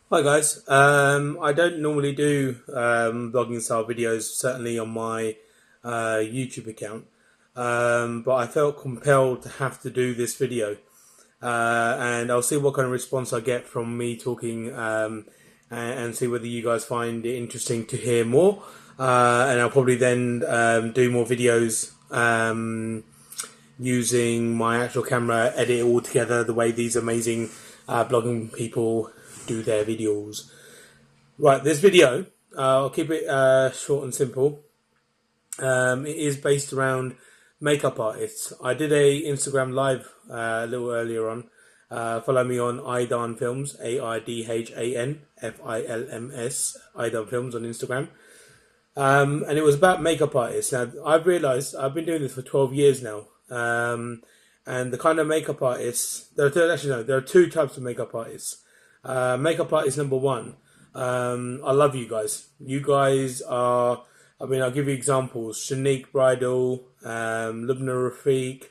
Hi guys. I don't normally do blogging style videos, certainly on my YouTube account, but I felt compelled to have to do this video, and I'll see what kind of response I get from me talking, and see whether you guys find it interesting to hear more. And I'll probably then do more videos using my actual camera, edit it all together the way these amazing blogging people do their videos. Right, this video, I'll keep it short and simple. It is based around makeup artists. I did a Instagram live a little earlier on. Follow me on Aidan Films, AIDHAN Aidan Films on Instagram. And it was about makeup artists. Now, I've realised I've been doing this for 12 years now. And the kind of makeup artists, there are two types of makeup artists. Makeup artist number one, I love you guys. You guys are, I'll give you examples. Shanique Bridal, Lubna Rafiq.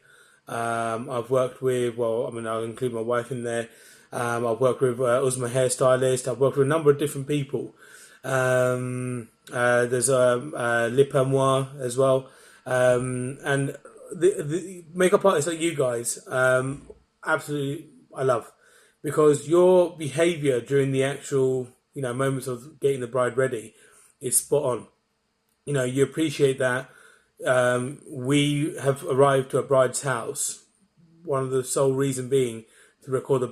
I've worked with, I'll include my wife in there. I've worked with Uzma hairstylist. I've worked with a number of different people. There's Lip MUA as well. And the makeup artists like you guys, absolutely, I love, because your behaviour during the actual, moments of getting the bride ready is spot on. You appreciate that. We have arrived to a bride's house. One of the sole reason being to record the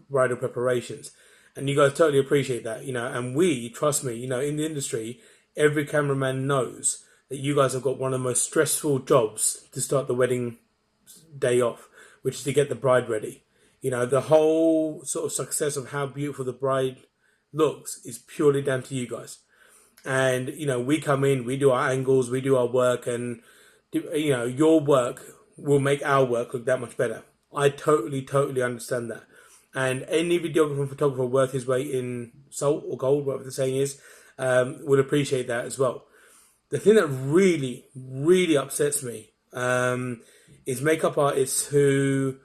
bridal preparations, and you guys totally appreciate that. And we trust me. In the industry, every cameraman knows that you guys have got one of the most stressful jobs to start the wedding day off, which is to get the bride ready. The whole sort of success of how beautiful the bride looks is purely down to you guys. And, we come in, we do our angles, we do our work, and, your work will make our work look that much better. I totally, totally understand that. And any videographer and photographer worth his weight in salt or gold, whatever the saying is, would appreciate that as well. The thing that really, really upsets me is makeup artists who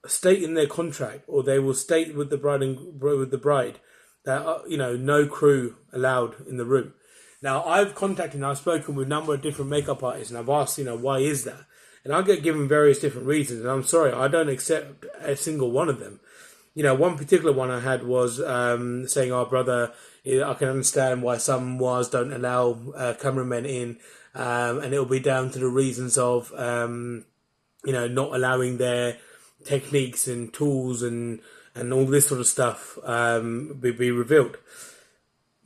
state in their contract, or they will state with the bride that no crew allowed in the room. Now, I've contacted and I've spoken with a number of different makeup artists, and I've asked, why is that? And I get given various different reasons, and I'm sorry, I don't accept a single one of them. One particular one I had was saying, "Our brother, I can understand why some MUAs don't allow cameramen in, and it'll be down to the reasons of, not allowing their techniques and tools and all this sort of stuff be revealed."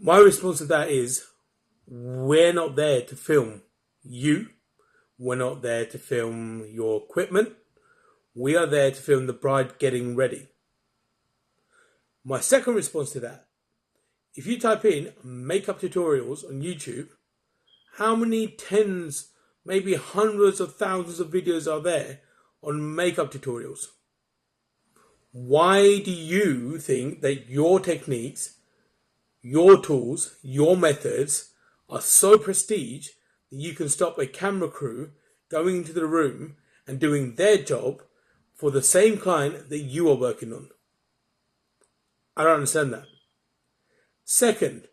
My response to that is, we're not there to film you. We're not there to film your equipment. We are there to film the bride getting ready. My second response to that, if you type in makeup tutorials on YouTube, how many tens, maybe hundreds of thousands of videos are there on makeup tutorials? Why do you think that your techniques, your tools, your methods are so prestige that you can stop a camera crew going into the room and doing their job for the same client that you are working on? I don't understand that. Second,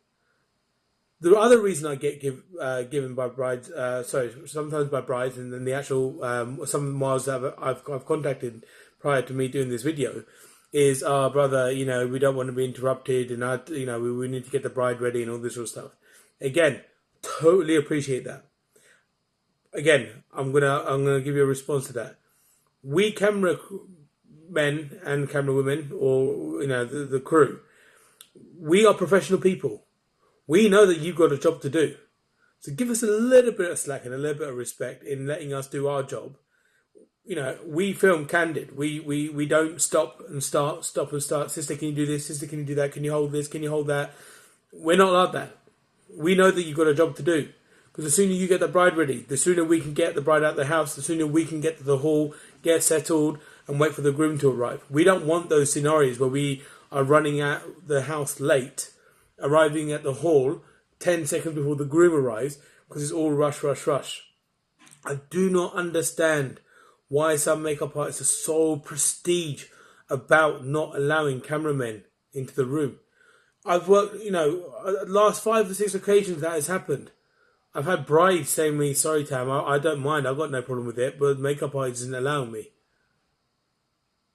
the other reason I get given by brides, sometimes by brides, and then the actual some of the MUAs that I've contacted prior to me doing this video, is, "Our brother, we don't want to be interrupted, and we need to get the bride ready and all this sort of stuff." Again, totally appreciate that. Again, I'm gonna give you a response to that. We camera men and camera women, or the crew, we are professional people. We know that you've got a job to do, so give us a little bit of slack and a little bit of respect in letting us do our job. We film candid. We don't stop and start. Sister, can you do this? Sister, can you do that? Can you hold this? Can you hold that? We're not like that. We know that you've got a job to do, because the sooner you get the bride ready, the sooner we can get the bride out of the house, the sooner we can get to the hall, get settled, and wait for the groom to arrive. We don't want those scenarios where we are running out the house late, arriving at the hall 10 seconds before the groom arrives, because it's all rush, rush, rush. I do not understand why some makeup artists are so prestige about not allowing cameramen into the room. I've worked, last 5 or 6 occasions that has happened. I've had brides saying to me, sorry, Tam, I don't mind. I've got no problem with it, but makeup artist isn't allowing me.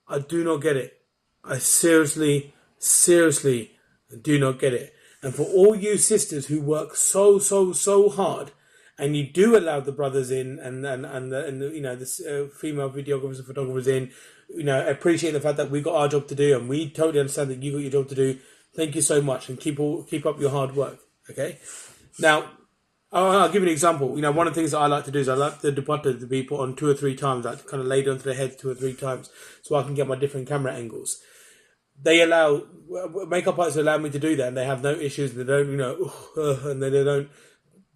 I do not get it. I seriously, seriously do not get it. And for all you sisters who work so, so, so hard, and you do allow the brothers in, and the female videographers and photographers in, appreciate the fact that we got our job to do, and we totally understand that you got your job to do. Thank you so much, and keep up your hard work. Okay, now I'll give you an example. One of the things that I like to do is I like the dupatta to be put on 2 or 3 times, like kind of laid onto the head 2 or 3 times, so I can get my different camera angles. They allow makeup artists allow me to do that, and they have no issues. They don't, and they don't,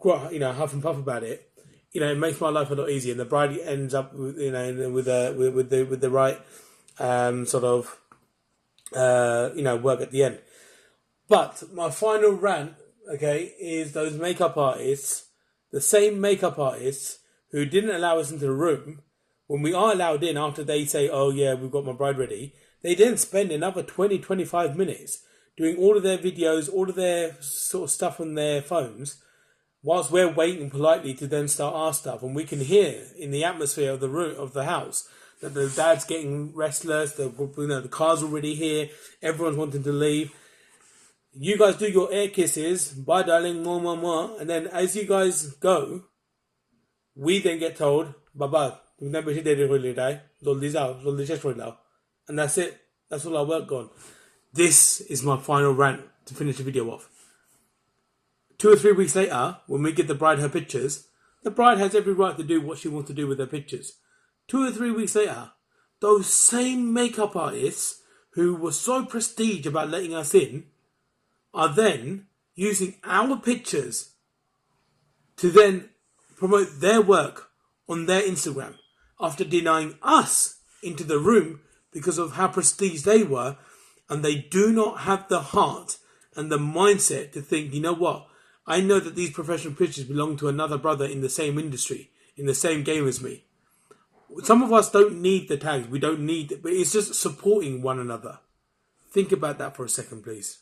huff and puff about it. It makes my life a lot easier, and the bride ends up, with the right work at the end. But my final rant, okay, is those makeup artists, the same makeup artists who didn't allow us into the room when we are allowed in after they say, oh yeah, we've got my bride ready. They then spend another 20-25 minutes doing all of their videos, all of their sort of stuff on their phones, whilst we're waiting politely to then start our stuff. And we can hear in the atmosphere of the room, of the house, that the dad's getting restless, the car's already here, everyone's wanting to leave. You guys do your air kisses, bye darling, more, more, more, and then as you guys go, we then get told, bye-bye, and that's it. That's all our work gone. This is my final rant to finish the video off. 2 or 3 weeks later, when we give the bride her pictures, the bride has every right to do what she wants to do with her pictures. 2 or 3 weeks later, those same makeup artists who were so prestige about letting us in are then using our pictures to then promote their work on their Instagram after denying us into the room because of how prestige they were, and they do not have the heart and the mindset to think, you know what, I know that these professional pictures belong to another brother in the same industry, in the same game as me. Some of us don't need the tags, we don't need it, but it's just supporting one another. Think about that for a second, please.